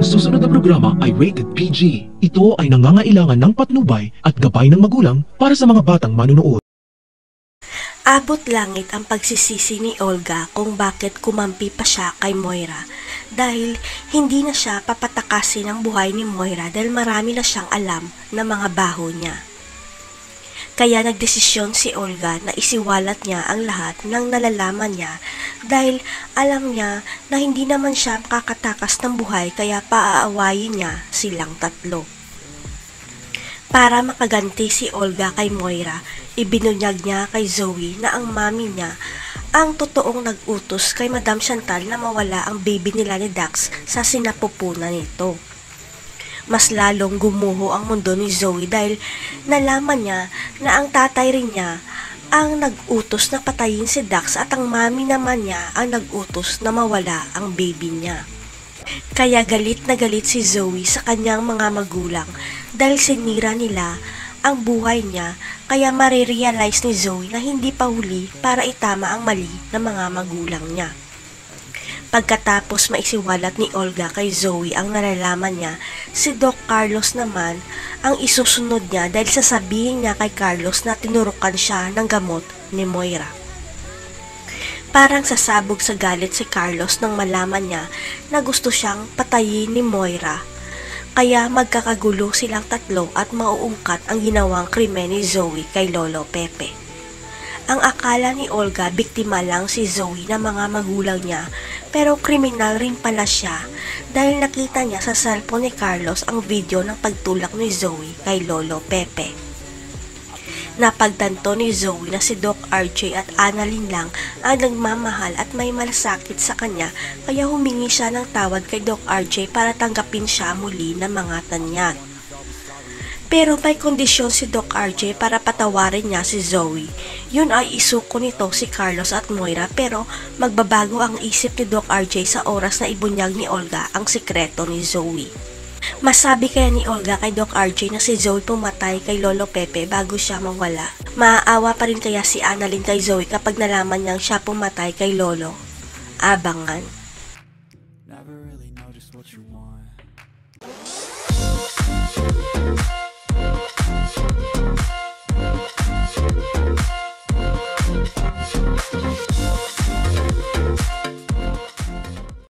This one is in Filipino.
susunod na programa ay rated PG. Ito ay nangangailangan ng patnubay at gabay ng magulang para sa mga batang manunood. Abot langit ang pagsisisi ni Olga kung bakit kumampi pa siya kay Moira dahil hindi na siya papatakasin ang buhay ni Moira dahil marami na siyang alam na mga baho niya. Kaya nagdesisyon si Olga na isiwalat niya ang lahat ng nalalaman niya dahil alam niya na hindi naman siya makakatakas ng buhay kaya paaawayin niya silang tatlo. Para makaganti si Olga kay Moira, ibinunyag niya kay Zoe na ang mami niya ang totoong nag-utos kay Madam Chantal na mawala ang baby nila ni Dax sa sinapupunan nito. Mas lalong gumuho ang mundo ni Zoe dahil nalaman niya na ang tatay rin niya ang nag-utos na patayin si Dax at ang mami naman niya ang nag-utos na mawala ang baby niya. Kaya galit na galit si Zoe sa kanyang mga magulang dahil sinira nila ang buhay niya kaya marirealize ni Zoe na hindi pa huli para itama ang mali ng mga magulang niya. Pagkatapos maisiwalat ni Olga kay Zoe ang nalalaman niya, si Doc Carlos naman ang isusunod niya dahil sasabihin niya kay Carlos na tinurukan siya ng gamot ni Moira. Parang sasabog sa galit si Carlos nang malaman niya na gusto siyang patayin ni Moira. Kaya magkakagulo silang tatlo at mauungkat ang ginawang krimen ni Zoe kay Lolo Pepe. Ang akala ni Olga biktima lang si Zoe na mga magulang niya pero kriminal rin pala siya dahil nakita niya sa cellphone ni Carlos ang video ng pagtulak ni Zoe kay Lolo Pepe. Napagtanto ni Zoe na si Doc RJ at Annalyn lang ang nagmamahal at may malasakit sa kanya kaya humingi siya ng tawad kay Doc RJ para tanggapin siya muli ng mga tanyag. Pero may kondisyon si Doc RJ para patawarin niya si Zoe. Yun ay isuko nito si Carlos at Moira pero magbabago ang isip ni Doc RJ sa oras na ibunyag ni Olga ang sikreto ni Zoe. Masabi kaya ni Olga kay Doc RJ na si Zoe pumatay kay Lolo Pepe bago siya mawala. Maaawa pa rin kaya si Annalyn kay Zoe kapag nalaman niyang siya pumatay kay Lolo. Abangan.